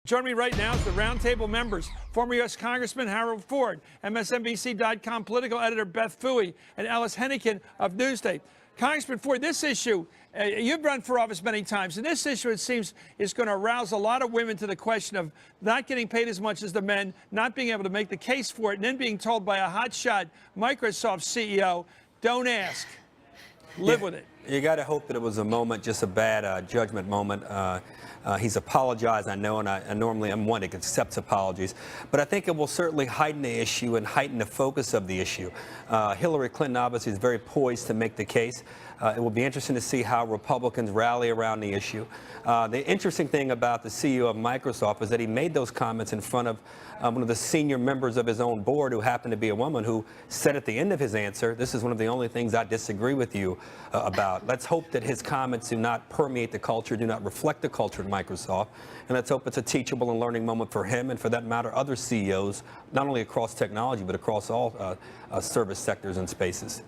Joining me right now is the roundtable members, former U.S. Congressman Harold Ford, MSNBC.com political editor Beth Fooey, and Ellis Henican of Newsday. Congressman Ford, this issue, you've run for office many times, and this issue, it seems, is going to arouse a lot of women to the question of not getting paid as much as the men, not being able to make the case for it, and then being told by a hotshot Microsoft CEO, don't ask, live with it. You got to hope that it was a moment, just a bad judgment moment. He's apologized, I know, and I normally am one that accepts apologies. But I think it will certainly heighten the issue and heighten the focus of the issue. Hillary Clinton obviously is very poised to make the case. It will be interesting to see how Republicans rally around the issue. The interesting thing about the CEO of Microsoft is that he made those comments in front of one of the senior members of his own board, who happened to be a woman, who said at the end of his answer, "This is one of the only things I disagree with you about." Let's hope that his comments do not permeate the culture, do not reflect the culture at Microsoft, and let's hope it's a teachable and learning moment for him and, for that matter, other CEOs, not only across technology but across all service sectors and spaces.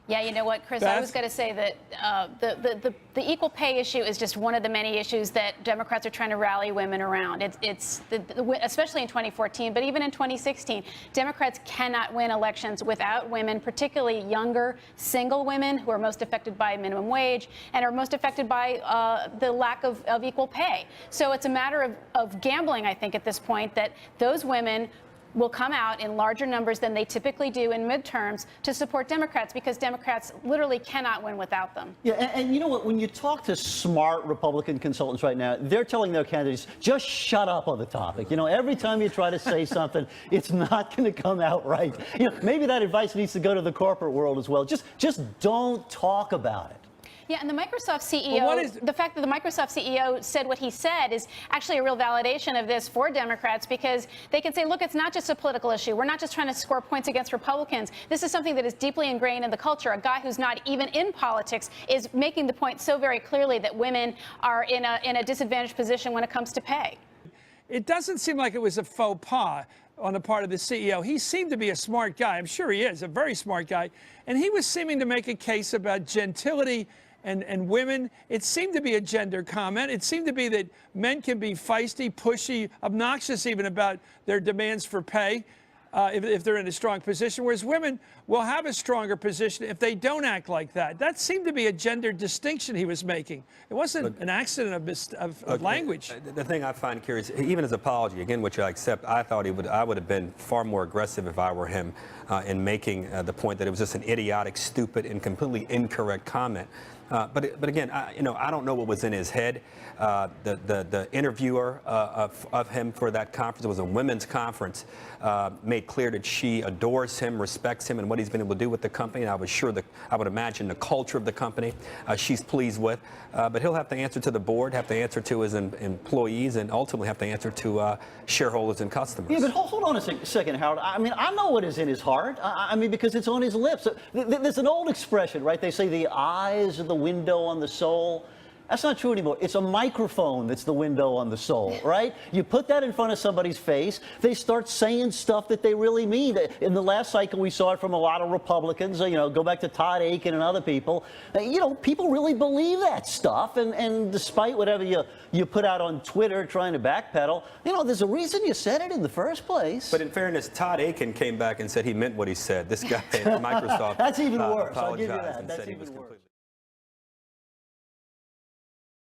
Yeah, you know what, Chris, Beth? I was going to say that the equal pay issue is just one of the many issues that Democrats are trying to rally women around. Especially in 2014, but even in 2016, Democrats cannot win elections without women, particularly younger, single women who are most affected by minimum wage and are most affected by the lack of equal pay. So it's a matter of gambling, I think, at this point, that those women will come out in larger numbers than they typically do in midterms to support Democrats, because Democrats literally cannot win without them. Yeah, and you know what? When you talk to smart Republican consultants right now, they're telling their candidates, just shut up on the topic. You know, every time you try to say something, it's not going to come out right. You know, maybe that advice needs to go to the corporate world as well. Just don't talk about it. Yeah, and the Microsoft CEO, the fact that the Microsoft CEO said what he said is actually a real validation of this for Democrats, because they can say, look, it's not just a political issue. We're not just trying to score points against Republicans. This is something that is deeply ingrained in the culture. A guy who's not even in politics is making the point so very clearly that women are in a disadvantaged position when it comes to pay. It doesn't seem like it was a faux pas on the part of the CEO. He seemed to be a smart guy. I'm sure he is, a very smart guy. And he was seeming to make a case about gentility and women. It seemed to be a gender comment. It seemed to be that men can be feisty, pushy, obnoxious even about their demands for pay if they're in a strong position, whereas women will have a stronger position if they don't act like that. That seemed to be a gender distinction he was making. It wasn't an accident of language. The thing I find curious, even his apology, again, which I accept, I thought I would have been far more aggressive if I were him in making the point that it was just an idiotic, stupid, and completely incorrect comment. But again, I don't know what was in his head. The interviewer of him for that conference, it was a women's conference, made clear that she adores him, respects him, and what he's been able to do with the company. And I was sure that I would imagine the culture of the company she's pleased with. But he'll have to answer to the board, have to answer to his employees, and ultimately have to answer to shareholders and customers. Yeah, but hold on a second, Howard. I mean, I know what is in his heart. I mean, because it's on his lips. There's an old expression, right? They say the eyes are the window on the soul. That's not true anymore. It's a microphone that's the window on the soul, right? You put that in front of somebody's face, they start saying stuff that they really mean. In the last cycle, we saw it from a lot of Republicans, go back to Todd Aiken and other people. People really believe that stuff, and despite whatever you put out on Twitter trying to backpedal, there's a reason you said it in the first place. But in fairness, Todd Aiken came back and said he meant what he said. This guy at Microsoft That's even worse. I'll give you that. apologized and That's said he was even worse.